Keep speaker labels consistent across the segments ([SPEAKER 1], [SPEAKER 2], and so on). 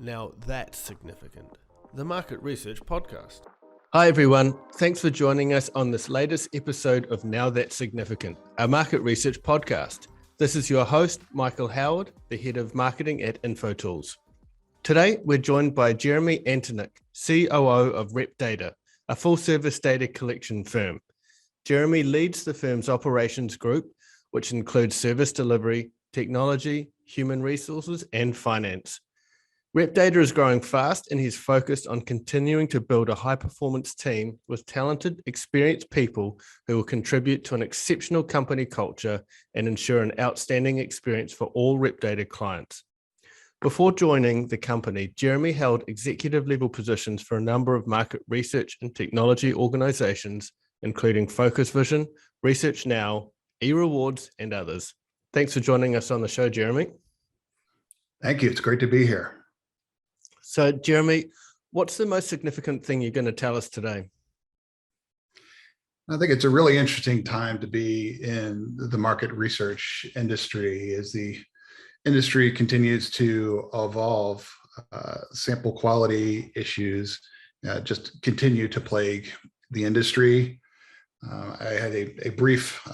[SPEAKER 1] Now that's significant. The Market Research Podcast.
[SPEAKER 2] Hi everyone, thanks for joining us on this latest episode of Now That's Significant, our market research podcast. This is your host, Michael Howard, the head of marketing at InfoTools. Today, we're joined by Jeremy Antoniuk, COO of RepData, a full-service data collection firm. Jeremy leads the firm's operations group, which includes service delivery, technology, human resources, and finance. RepData is growing fast, and he's focused on continuing to build a high-performance team with talented, experienced people who will contribute to an exceptional company culture and ensure an outstanding experience for all RepData clients. Before joining the company, Jeremy held executive-level positions for a number of market research and technology organizations, including Focus Vision, Research Now, eRewards, and others. Thanks for joining us on the show, Jeremy.
[SPEAKER 3] Thank you. It's great to be here.
[SPEAKER 2] So, Jeremy, what's the most significant thing you're going to tell us today?
[SPEAKER 3] I think it's a really interesting time to be in the market research industry as the industry continues to evolve. Sample quality issues just continue to plague the industry. I had a brief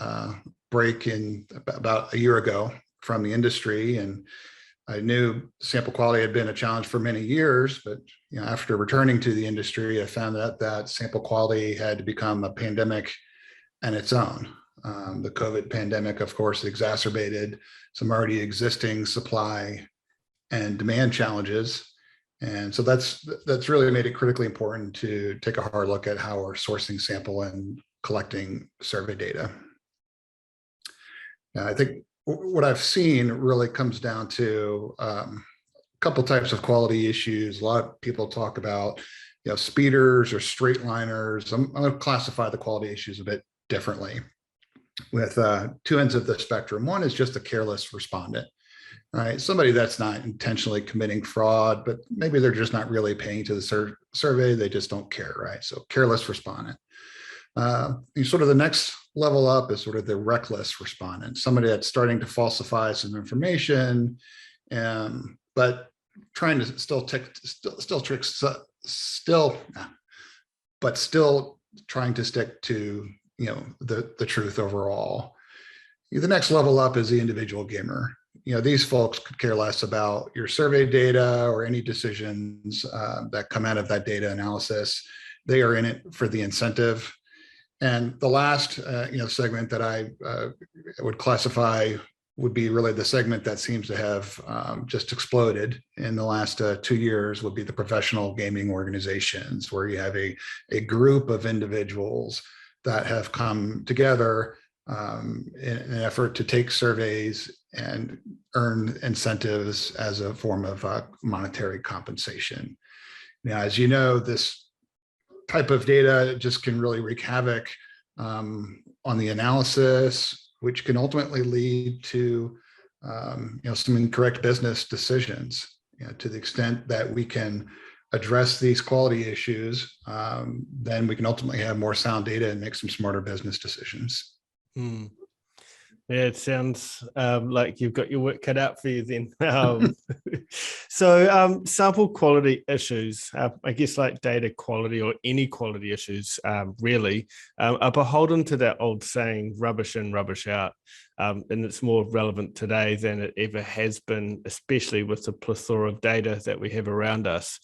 [SPEAKER 3] break in about a year ago from the industry, and I knew sample quality had been a challenge for many years, but after returning to the industry, I found that sample quality had to become a pandemic on its own. The COVID pandemic, of course, exacerbated some already existing supply and demand challenges. And so that's really made it critically important to take a hard look at how we're sourcing sample and collecting survey data. Now, I think what I've seen really comes down to a couple types of quality issues. A lot of people talk about, speeders or straight liners. I'm going to classify the quality issues a bit differently with two ends of the spectrum. One is just a careless respondent, right? Somebody that's not intentionally committing fraud, but maybe they're just not really paying to the survey. They just don't care, right? So careless respondent. Sort of the next level up is sort of the reckless respondent, somebody that's starting to falsify some information, but trying to still trying to stick to the truth overall. The next level up is the individual gamer. These folks could care less about your survey data or any decisions that come out of that data analysis. They are in it for the incentive. And the last segment that I would classify would be really the segment that seems to have just exploded in the last 2 years, would be the professional gaming organizations, where you have a group of individuals that have come together in an effort to take surveys and earn incentives as a form of monetary compensation. Now, as you know, this type of data just can really wreak havoc on the analysis, which can ultimately lead to some incorrect business decisions. To the extent that we can address these quality issues, then we can ultimately have more sound data and make some smarter business decisions.
[SPEAKER 2] Yeah, it sounds like you've got your work cut out for you then. So sample quality issues, I guess like data quality or any quality issues really, are beholden to that old saying, rubbish in, rubbish out. And it's more relevant today than it ever has been, especially with the plethora of data that we have around us.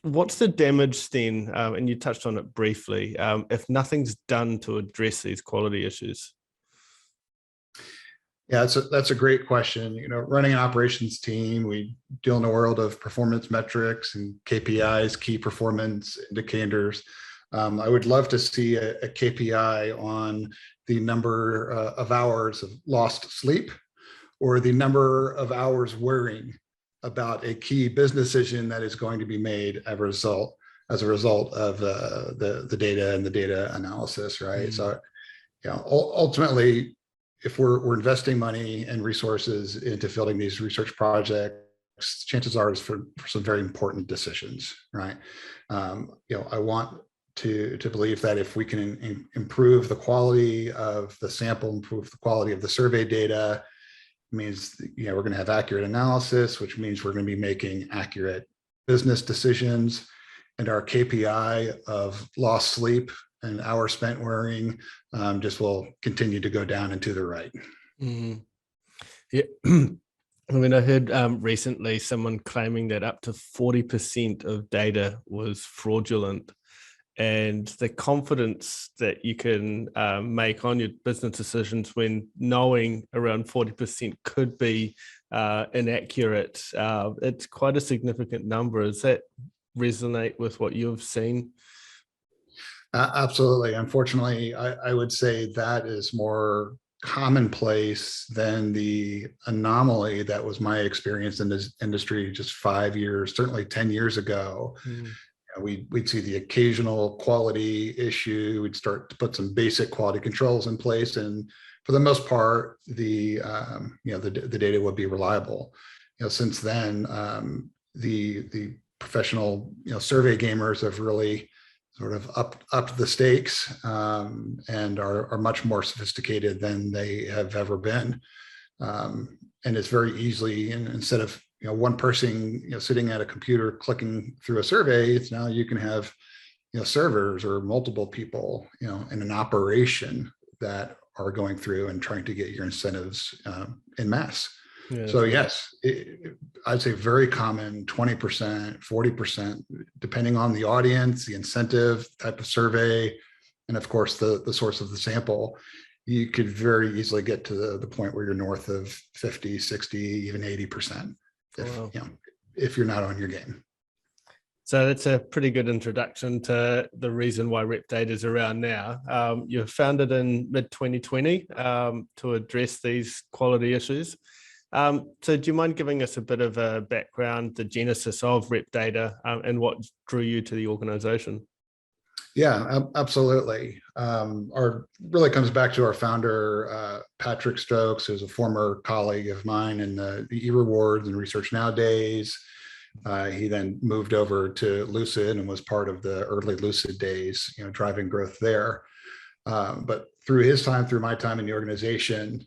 [SPEAKER 2] What's the damage then, and you touched on it briefly, if nothing's done to address these quality issues?
[SPEAKER 3] Yeah, that's a great question. Running an operations team, we deal in a world of performance metrics and KPIs, key performance indicators. I would love to see a KPI on the number of hours of lost sleep, or the number of hours worrying about a key business decision that is going to be made as a result of the data and the data analysis, right? So, ultimately, if we're investing money and resources into fielding these research projects, chances are it's for some very important decisions, right? I want to believe that if we can improve the quality of the sample, improve the quality of the survey data, means, we're going to have accurate analysis, which means we're going to be making accurate business decisions. And our KPI of lost sleep and hours spent worrying just will continue to go down and to the right.
[SPEAKER 2] Mm. Yeah. I mean, I heard recently someone claiming that up to 40% of data was fraudulent, and the confidence that you can make on your business decisions when knowing around 40% could be inaccurate. It's quite a significant number. Does that resonate with what you've seen?
[SPEAKER 3] Absolutely. Unfortunately, I would say that is more commonplace than the anomaly that was my experience in this industry just 5 years, certainly 10 years ago.
[SPEAKER 2] Mm.
[SPEAKER 3] We'd see the occasional quality issue. We'd start to put some basic quality controls in place, and for the most part, the data would be reliable. Since then, the professional survey gamers have really sort of upped the stakes and are much more sophisticated than they have ever been. And it's very easily, instead of one person sitting at a computer clicking through a survey, it's now you can have servers or multiple people in an operation that are going through and trying to get your incentives en masse. Yeah, so yes, I'd say very common, 20%, 40%, depending on the audience, the incentive, type of survey, and of course the source of the sample. You could very easily get to the point where you're north of 50, 60, even 80%. If you're not on your game.
[SPEAKER 2] So that's a pretty good introduction to the reason why RepData is around now. You were founded in mid-2020 to address these quality issues. So do you mind giving us a bit of a background, the genesis of RepData, and what drew you to the organization?
[SPEAKER 3] Yeah, absolutely. Our really comes back to our founder, Patrick Stokes, who's a former colleague of mine in the eRewards and Research Now days. He then moved over to Lucid and was part of the early Lucid days, driving growth there. But through his time, through my time in the organization,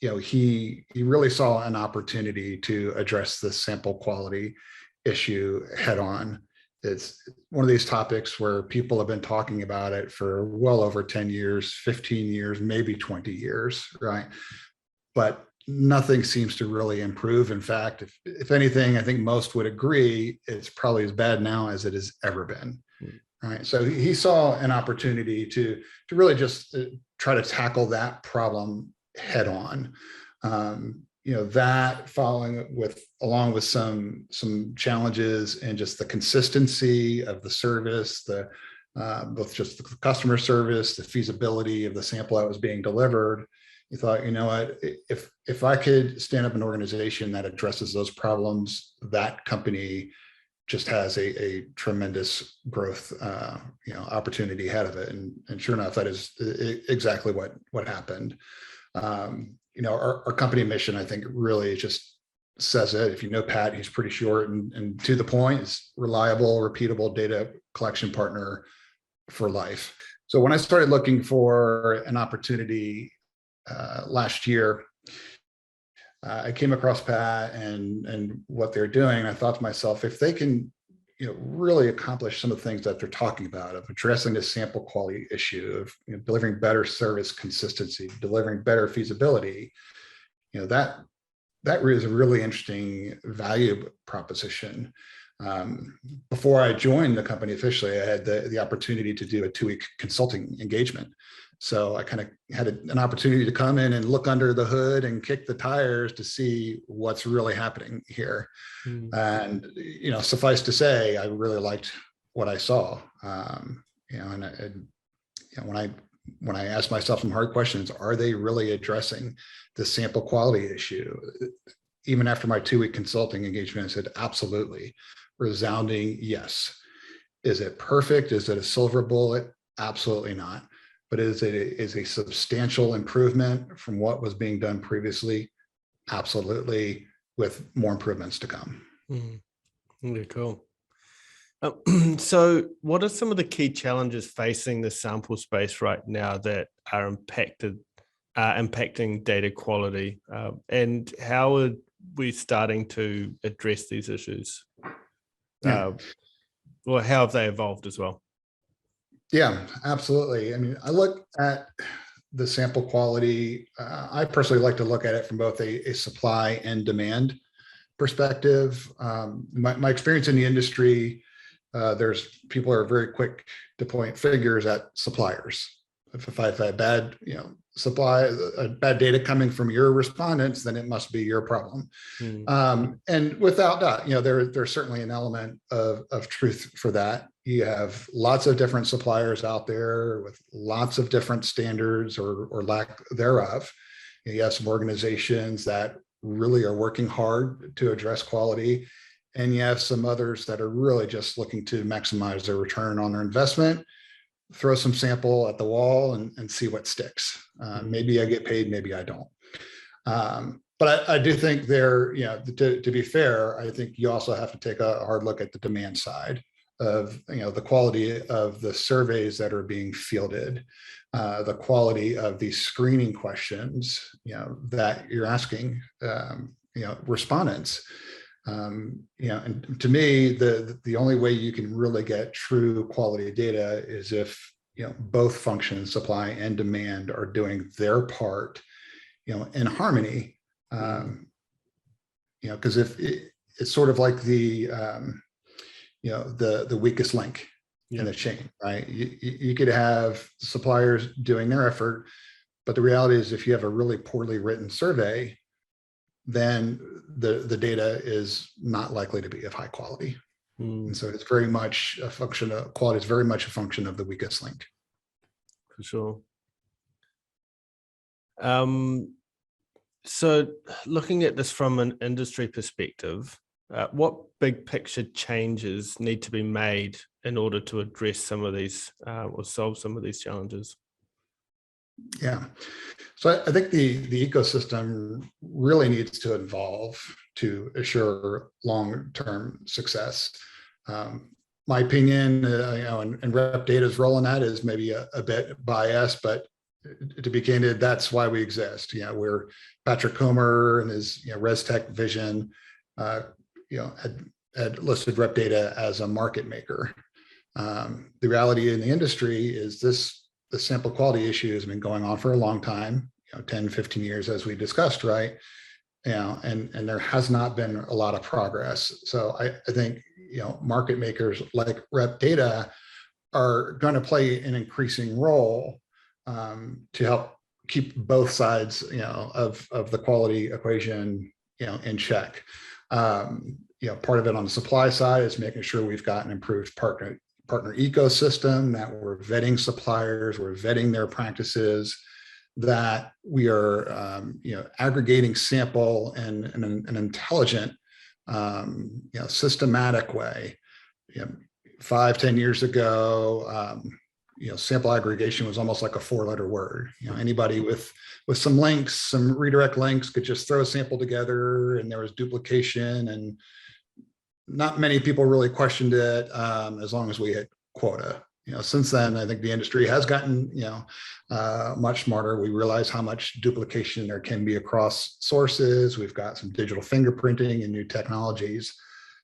[SPEAKER 3] he really saw an opportunity to address the sample quality issue head on. It's one of these topics where people have been talking about it for well over 10 years, 15 years, maybe 20 years, right? But nothing seems to really improve. In fact, if anything, I think most would agree it's probably as bad now as it has ever been. Right. So he saw an opportunity to really just try to tackle that problem head on. That along with some challenges and just the consistency of the service, both just the customer service, the feasibility of the sample that was being delivered. You thought, what, if I could stand up an organization that addresses those problems, that company just has a tremendous growth opportunity ahead of it. And sure enough, that is exactly what happened. Our company mission, I think, really just says it. If you know Pat, he's pretty short and to the point. It's reliable, repeatable data collection partner for life. So when I started looking for an opportunity last year, I came across Pat and what they're doing. I thought to myself, if they can really accomplish some of the things that they're talking about, of addressing the sample quality issue, of delivering better service consistency, delivering better feasibility, that is a really interesting value proposition. Before I joined the company officially, I had the opportunity to do a 2-week consulting engagement. So I kind of had an opportunity to come in and look under the hood and kick the tires to see what's really happening here. And, suffice to say, I really liked what I saw. And when I asked myself some hard questions, are they really addressing the sample quality issue? Even after my 2-week consulting engagement, I said, absolutely. Resounding yes. Is it perfect? Is it a silver bullet? Absolutely not. But is a substantial improvement from what was being done previously? Absolutely, with more improvements to come.
[SPEAKER 2] Okay, cool. So what are some of the key challenges facing the sample space right now that are impacted impacting data quality, and how are we starting to address these issues? Or how have they evolved as well?
[SPEAKER 3] Yeah, absolutely. I mean, I look at the sample quality. I personally like to look at it from both a supply and demand perspective. My experience in the industry, there's people are very quick to point fingers at suppliers. If I have bad, bad data coming from your respondents, then it must be your problem. And without doubt, there's certainly an element of truth for that. You have lots of different suppliers out there with lots of different standards or lack thereof. You have some organizations that really are working hard to address quality, and you have some others that are really just looking to maximize their return on their investment. Throw some sample at the wall and see what sticks. Maybe I get paid, maybe I don't. But I do think to be fair, I think you also have to take a hard look at the demand side of the quality of the surveys that are being fielded, the quality of these screening questions that you're asking respondents. And to me, the only way you can really get true quality data is if both functions, supply and demand, are doing their part in harmony. Because if it's sort of like the weakest link in the chain, right? You could have suppliers doing their effort, but the reality is if you have a really poorly written survey, then the data is not likely to be of high quality. And so it's very much a function of quality. It's very much a function of the weakest link.
[SPEAKER 2] For sure. So looking at this from an industry perspective, what big picture changes need to be made in order to address some of these or solve some of these challenges?
[SPEAKER 3] Yeah. So I think the ecosystem really needs to evolve to assure long-term success. My opinion, and Rep Data's role in that is maybe a bit biased, but to be candid, that's why we exist. Where Patrick Comer and his ResTech vision, had listed Rep Data as a market maker. The reality in the industry is the sample quality issue has been going on for a long time, 10, 15 years, as we discussed, right? And there has not been a lot of progress. So I think, market makers like Rep Data are going to play an increasing role to help keep both sides, of the quality equation, in check. Part of it on the supply side is making sure we've got an improved partner ecosystem, that we're vetting suppliers, we're vetting their practices, that we are aggregating sample in an intelligent, systematic way. 5-10 years ago, sample aggregation was almost like a 4-letter word. Anybody with some links, some redirect links, could just throw a sample together, and there was duplication, and not many people really questioned it, as long as we had quota. Since then, I think the industry has gotten much smarter. We realize how much duplication there can be across sources. We've got some digital fingerprinting and new technologies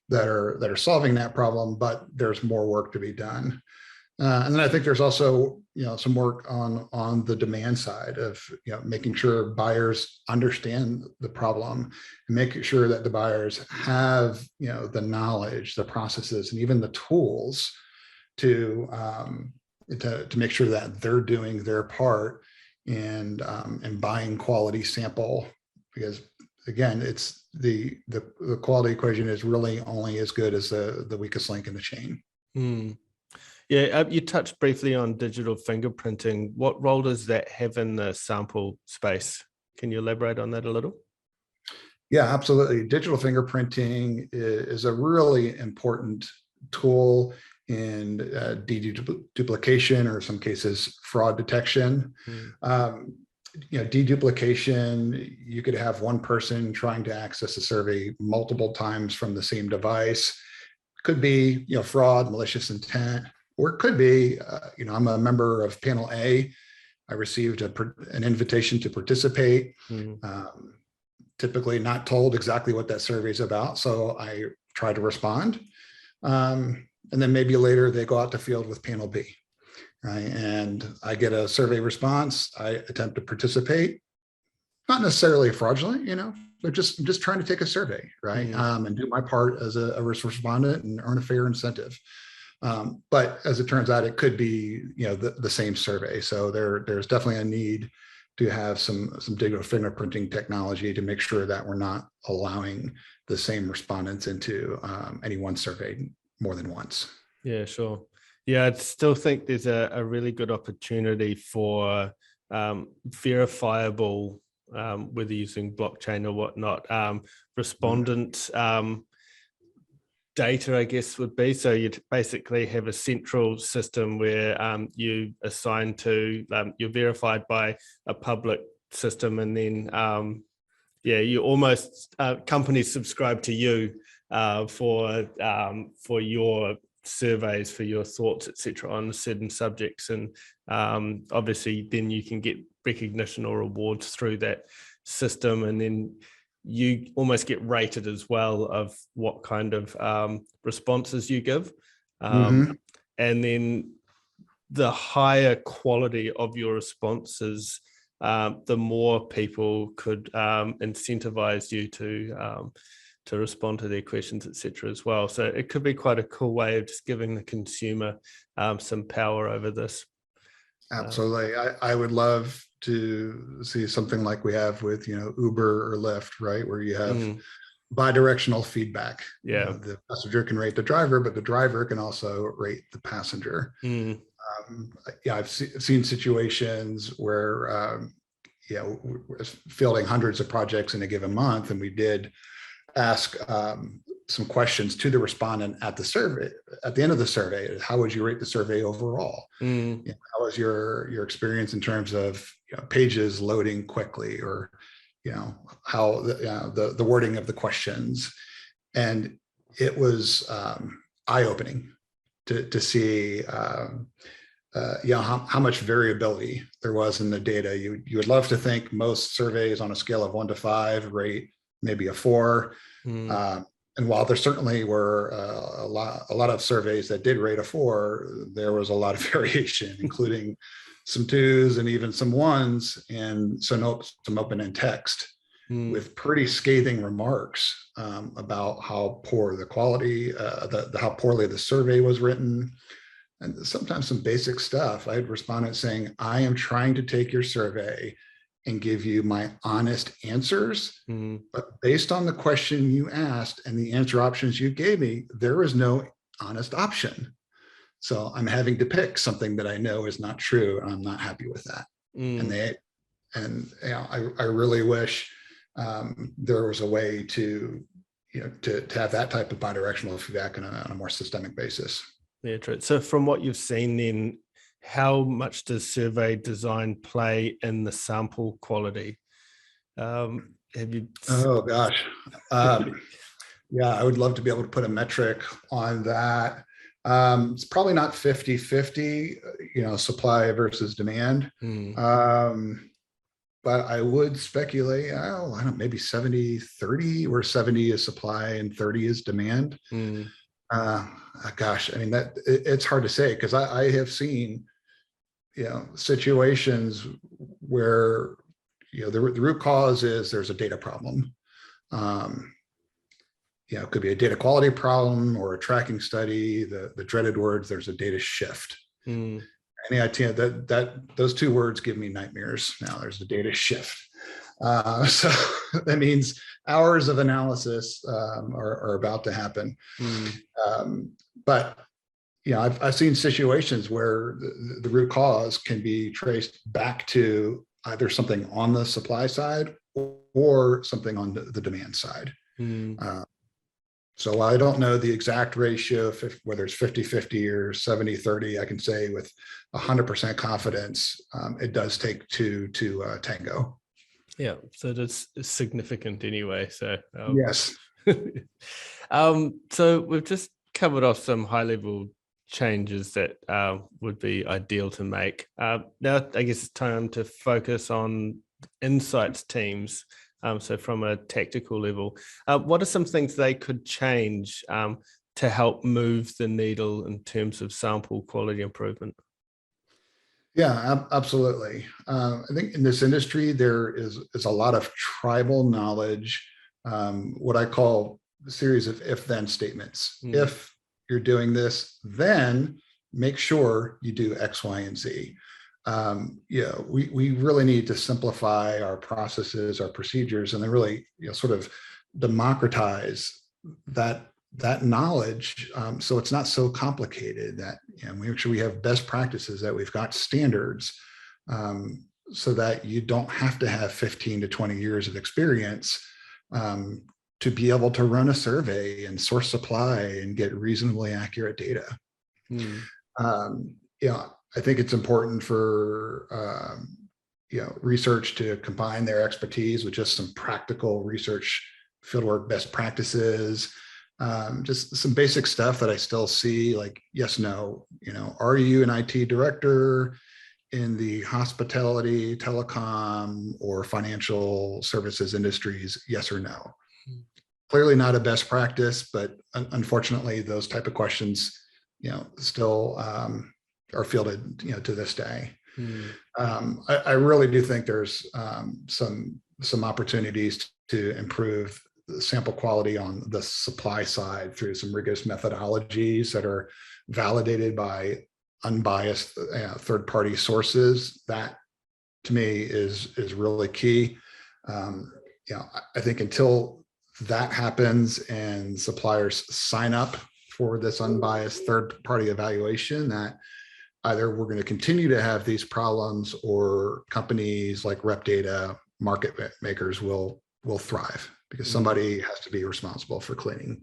[SPEAKER 3] that are solving that problem, but there's more work to be done. And then I think there's also some work on the demand side of making sure buyers understand the problem, and making sure that the buyers have the knowledge, the processes, and even the tools to make sure that they're doing their part and buying quality sample. Because again, it's the quality equation is really only as good as the weakest link in the chain.
[SPEAKER 2] Yeah, you touched briefly on digital fingerprinting. What role does that have in the sample space? Can you elaborate on that a little?
[SPEAKER 3] Yeah, absolutely. Digital fingerprinting is a really important tool in deduplication, or in some cases fraud detection. Deduplication, you could have one person trying to access a survey multiple times from the same device. Could be fraud, malicious intent. Or it could be, I'm a member of panel A. I received an invitation to participate. Typically not told exactly what that survey is about, so I try to respond. And then maybe later they go out to field with panel B, right? And I get a survey response. I attempt to participate, not necessarily fraudulent, but just trying to take a survey, right? And do my part as a respondent and earn a fair incentive. But as it turns out, it could be, the same survey. So there's definitely a need to have some digital fingerprinting technology to make sure that we're not allowing the same respondents into any one survey more than once.
[SPEAKER 2] Yeah, sure. Yeah, I still think there's a really good opportunity for verifiable, whether using blockchain or whatnot, respondent data, I guess, would be. So you'd basically have a central system where you assign to, you're verified by a public system, and then you almost companies subscribe to you for your surveys, for your thoughts, etc., on certain subjects, and obviously then you can get recognition or awards through that system, and then you almost get rated as well of what kind of responses you give. And then the higher quality of your responses, the more people could incentivize you to respond to their questions, etc., as well. So it could be quite a cool way of just giving the consumer some power over this.
[SPEAKER 3] Absolutely. I would love to see something like we have with, Uber or Lyft, right? Where you have bidirectional feedback.
[SPEAKER 2] Yeah.
[SPEAKER 3] The passenger can rate the driver, but the driver can also rate the passenger. I've seen situations where, we're fielding hundreds of projects in a given month, and we did ask some questions to the respondent at the end of the survey. How would you rate the survey overall? How was your experience in terms of pages loading quickly, or how the wording of the questions? And it was eye-opening to see how much variability there was in the data. You would love to think most surveys on a scale of 1 to 5 rate maybe a 4. And while there certainly were a lot of surveys that did rate a 4, there was a lot of variation, including some 2s and even some 1s, and some open-end text with pretty scathing remarks about how poor the quality, how poorly the survey was written, and sometimes some basic stuff. I had respondents saying, "I am trying to take your survey and give you my honest answers, but based on the question you asked and the answer options you gave me, there is no honest option. So I'm having to pick something that I know is not true, and I'm not happy with that." I really wish there was a way to have that type of bidirectional feedback on a more systemic basis.
[SPEAKER 2] Yeah, true. So from what you've seen then, how much does survey design play in the sample quality? Have you?
[SPEAKER 3] Oh gosh. I would love to be able to put a metric on that. It's probably not 50-50, supply versus demand. But I would speculate, maybe 70-30, where 70 is supply and 30 is demand. Gosh, I mean, it's hard to say, because I have seen, situations where, the root cause is there's a data problem. It could be a data quality problem or a tracking study. The dreaded words, there's a data shift. Any idea that those 2 words give me nightmares now. There's the data shift. So that means hours of analysis are about to happen. But I've seen situations where the root cause can be traced back to either something on the supply side or something on the demand side. So I don't know the exact ratio, whether it's 50-50 or 70-30. I can say with 100% confidence, it does take 2 to tango.
[SPEAKER 2] Yeah, so that's significant anyway. So
[SPEAKER 3] yes.
[SPEAKER 2] So we've just covered off some high-level changes that would be ideal to make. Now, I guess it's time to focus on insights teams. So from a tactical level, what are some things they could change to help move the needle in terms of sample quality improvement?
[SPEAKER 3] Yeah, absolutely. I think in this industry, there is a lot of tribal knowledge, what I call a series of if-then statements. If you're doing this, then make sure you do X, Y, and Z. We really need to simplify our processes, our procedures, and then really sort of democratize that knowledge, so it's not so complicated, that we make sure we have best practices, that we've got standards, so that you don't have to have 15 to 20 years of experience to be able to run a survey and source supply and get reasonably accurate data. I think it's important for research to combine their expertise with just some practical research fieldwork best practices. Just some basic stuff that I still see, like yes, no, are you an IT director in the hospitality, telecom, or financial services industries? Yes or no? Clearly not a best practice, but unfortunately, those type of questions, still are fielded, to this day. I really do think there's some opportunities to improve the sample quality on the supply side through some rigorous methodologies that are validated by unbiased third-party sources. That to me is really key. I think until that happens and suppliers sign up for this unbiased third-party evaluation, that either we're going to continue to have these problems, or companies like Rep Data, market makers will thrive, because somebody has to be responsible for cleaning,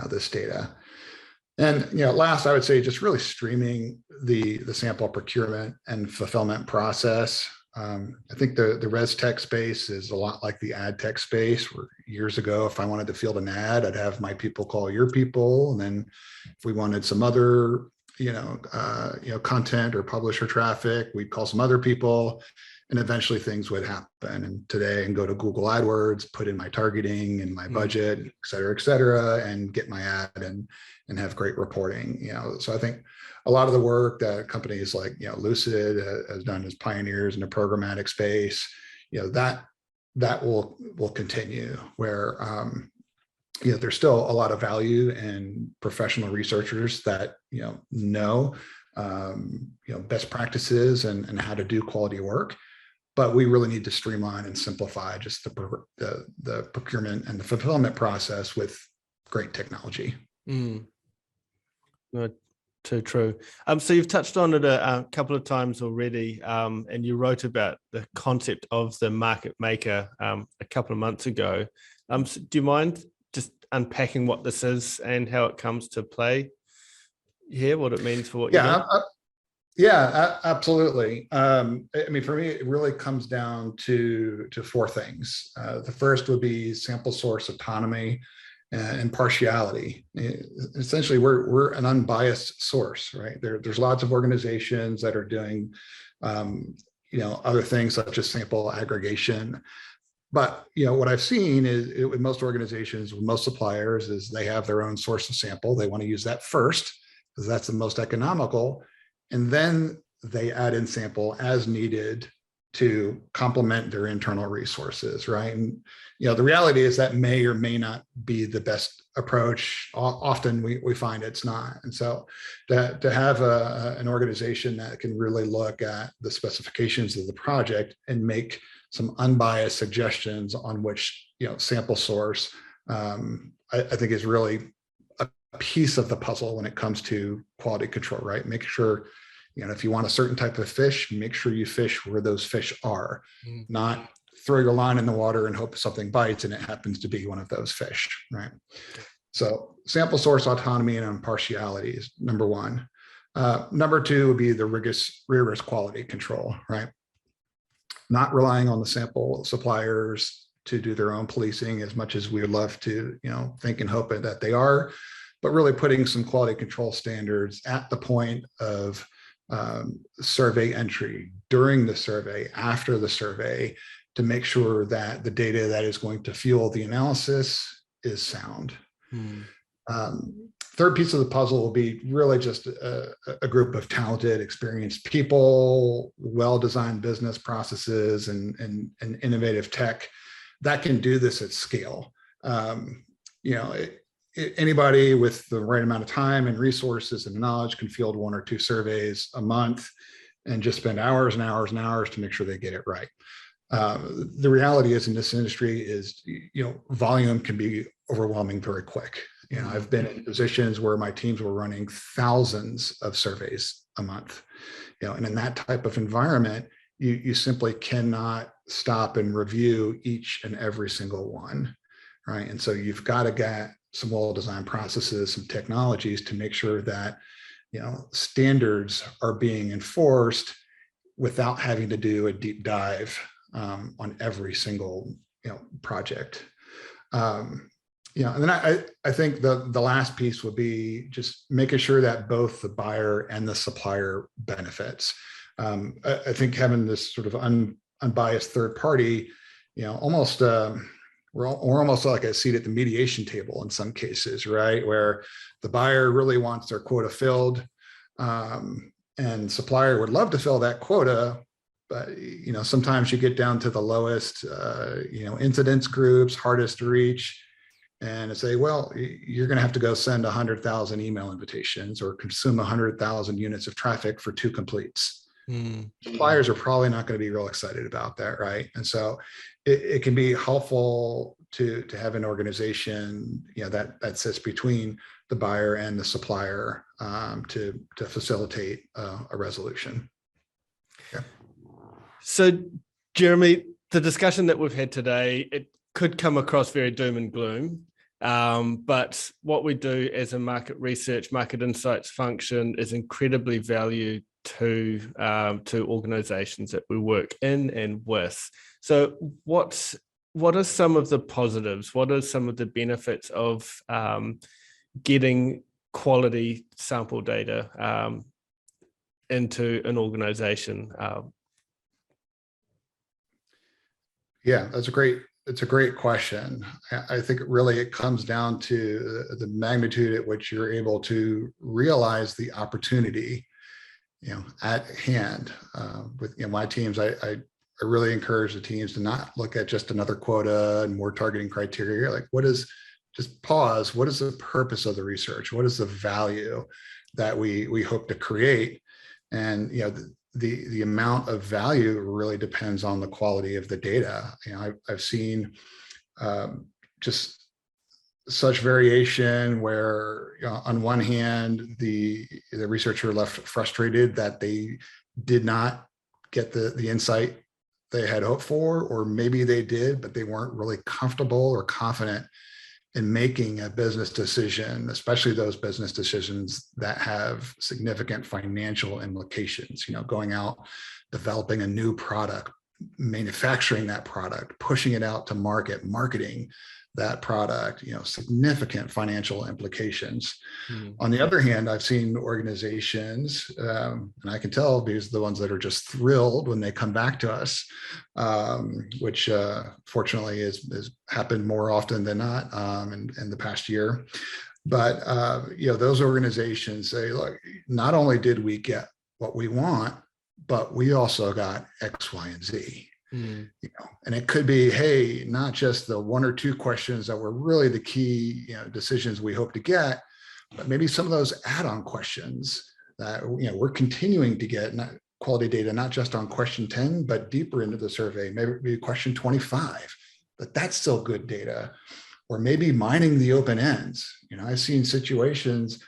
[SPEAKER 3] this data. And last, I would say just really streaming the sample procurement and fulfillment process. I think the res tech space is a lot like the ad tech space, where years ago, if I wanted to field an ad, I'd have my people call your people, and then if we wanted some other content or publisher traffic, we'd call some other people, and eventually things would happen. And today I can go to Google AdWords, put in my targeting and my budget, et cetera, and get my ad and have great reporting. So I think a lot of the work that companies like Lucid has done as pioneers in the programmatic space, that will continue, where there's still a lot of value in professional researchers that know best practices and how to do quality work. But we really need to streamline and simplify just the procurement and the fulfillment process with great technology.
[SPEAKER 2] No, too true. So you've touched on it a couple of times already, and you wrote about the concept of the market maker a couple of months ago. So do you mind just unpacking what this is and how it comes to play here, what it means for what you're doing?
[SPEAKER 3] Yeah, absolutely. For me, it really comes down to four things. The first would be sample source autonomy and impartiality. Essentially, we're an unbiased source, right? There's lots of organizations that are doing, other things such as sample aggregation. But what I've seen is with most organizations, with most suppliers, is they have their own source of sample. They want to use that first because that's the most economical. And then they add in sample as needed to complement their internal resources, right? And the reality is that may or may not be the best approach. Often we find it's not. And so to have an organization that can really look at the specifications of the project and make some unbiased suggestions on which sample source, I think is really a piece of the puzzle when it comes to quality control, right? Make sure, if you want a certain type of fish, make sure you fish where those fish are, not throw your line in the water and hope something bites and it happens to be one of those fish, right? So sample source autonomy and impartiality is number one. Number two would be the rigorous quality control, right? Not relying on the sample suppliers to do their own policing as much as we would love to, think and hope that they are. but really putting some quality control standards at the point of survey entry, during the survey, after the survey, to make sure that the data that is going to fuel the analysis is sound. Third piece of the puzzle will be really just a group of talented, experienced people, well-designed business processes, and innovative tech that can do this at scale. Anybody with the right amount of time and resources and knowledge can field 1 or 2 surveys a month and just spend hours and hours and hours to make sure they get it right. The reality is in this industry is, volume can be overwhelming very quick. I've been in positions where my teams were running thousands of surveys a month, and in that type of environment, you simply cannot stop and review each and every single one, right? And so you've got to get some well-designed processes, some technologies to make sure that, standards are being enforced without having to do a deep dive on every single, project. And then I think the last piece would be just making sure that both the buyer and the supplier benefits. I think having this sort of unbiased third party, almost we're almost like a seat at the mediation table in some cases, right? Where the buyer really wants their quota filled, and supplier would love to fill that quota, but sometimes you get down to the lowest, incidence groups, hardest to reach. And say, well, you're going to have to go send 100,000 email invitations or consume 100,000 units of traffic for 2 completes. Suppliers are probably not going to be real excited about that, right? And so it can be helpful to have an organization, that sits between the buyer and the supplier to facilitate a resolution. Yeah.
[SPEAKER 2] So, Jeremy, the discussion that we've had today, it could come across very doom and gloom. But what we do as a market research, market insights function is incredibly valued to organizations that we work in and with. So what are some of the positives? What are some of the benefits of getting quality sample data into an organization?
[SPEAKER 3] Yeah, it's a great question. I think really it comes down to the magnitude at which you're able to realize the opportunity, at hand. With my teams, I really encourage the teams to not look at just another quota and more targeting criteria. Like, just pause. What is the purpose of the research? What is the value that we hope to create? And the amount of value really depends on the quality of the data. I've seen just such variation where, on one hand, the researcher left frustrated that they did not get the insight they had hoped for, or maybe they did, but they weren't really comfortable or confident in making a business decision, especially those business decisions that have significant financial implications, going out, developing a new product, manufacturing that product, pushing it out to market, marketing that product, significant financial implications. On the other hand, I've seen organizations, and I can tell because the ones that are just thrilled when they come back to us, which fortunately has happened more often than not in the past year. But those organizations say, look, not only did we get what we want, but we also got X, Y, and Z. And it could be, hey, not just the 1 or 2 questions that were really the key decisions we hope to get, but maybe some of those add-on questions that we're continuing to get quality data, not just on question 10, but deeper into the survey, maybe question 25, but that's still good data. Or maybe mining the open ends. I've seen situations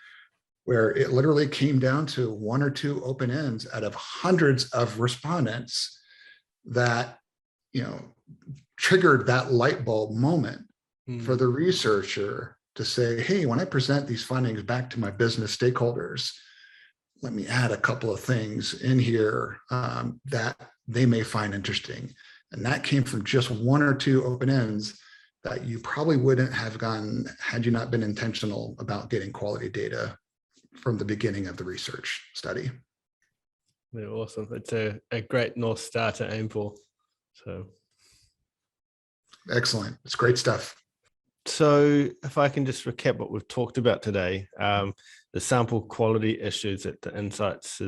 [SPEAKER 3] where it literally came down to 1 or 2 open ends out of hundreds of respondents that triggered that light bulb moment for the researcher to say, hey, when I present these findings back to my business stakeholders, let me add a couple of things in here that they may find interesting. And that came from just 1 or 2 open ends that you probably wouldn't have gotten had you not been intentional about getting quality data from the beginning of the research study.
[SPEAKER 2] Yeah, awesome. It's a great North Star to aim for. So
[SPEAKER 3] excellent. It's great stuff.
[SPEAKER 2] So if I can just recap what we've talked about today, the sample quality issues that the Insights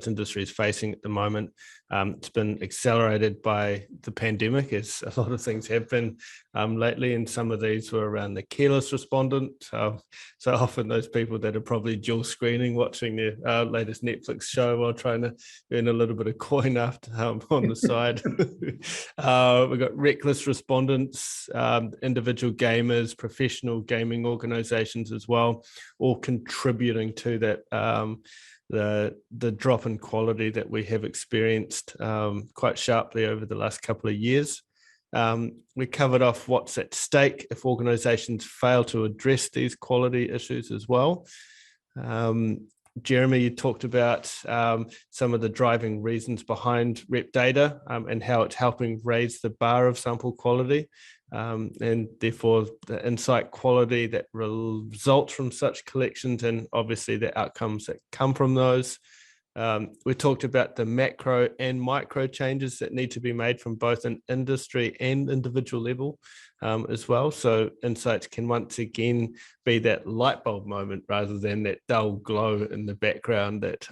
[SPEAKER 2] industry is facing at the moment. It's been accelerated by the pandemic, as a lot of things have been lately, and some of these were around the careless respondent. So often those people that are probably dual screening, watching their latest Netflix show while trying to earn a little bit of coin after on the side. We've got reckless respondents, individual gamers, professional gaming organizations as well, all contributing to that the drop in quality that we have experienced quite sharply over the last couple of years. We covered off what's at stake if organizations fail to address these quality issues as well. Jeremy, you talked about some of the driving reasons behind rep data and how it's helping raise the bar of sample quality, and therefore the insight quality that results from such collections, and obviously the outcomes that come from those. We talked about the macro and micro changes that need to be made from both an industry and individual level as well. So insights can once again be that light bulb moment rather than that dull glow in the background that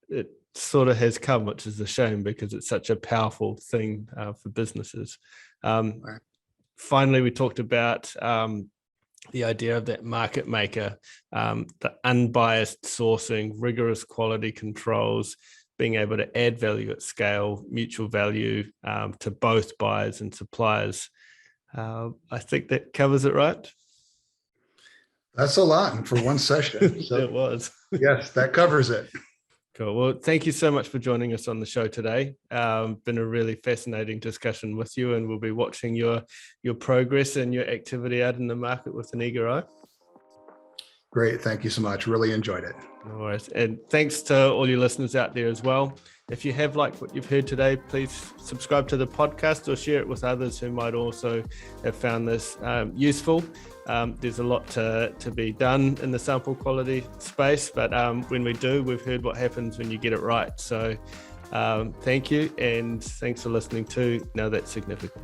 [SPEAKER 2] it sort of has come, which is a shame because it's such a powerful thing for businesses.
[SPEAKER 3] Right.
[SPEAKER 2] Finally, we talked about the idea of that market maker, the unbiased sourcing, rigorous quality controls, being able to add value at scale, mutual value to both buyers and suppliers. I think that covers it, right?
[SPEAKER 3] That's a lot for one session. So
[SPEAKER 2] It was.
[SPEAKER 3] yes, that covers it.
[SPEAKER 2] Cool. Well, thank you so much for joining us on the show today. Been a really fascinating discussion with you, and we'll be watching your progress and your activity out in the market with an eager eye.
[SPEAKER 3] Great. Thank you so much. Really enjoyed it.
[SPEAKER 2] No worries. And thanks to all your listeners out there as well. If you have liked what you've heard today, please subscribe to the podcast or share it with others who might also have found this useful. There's a lot to be done in the sample quality space, but when we do, we've heard what happens when you get it right. So thank you, and thanks for listening to Now That's Significant.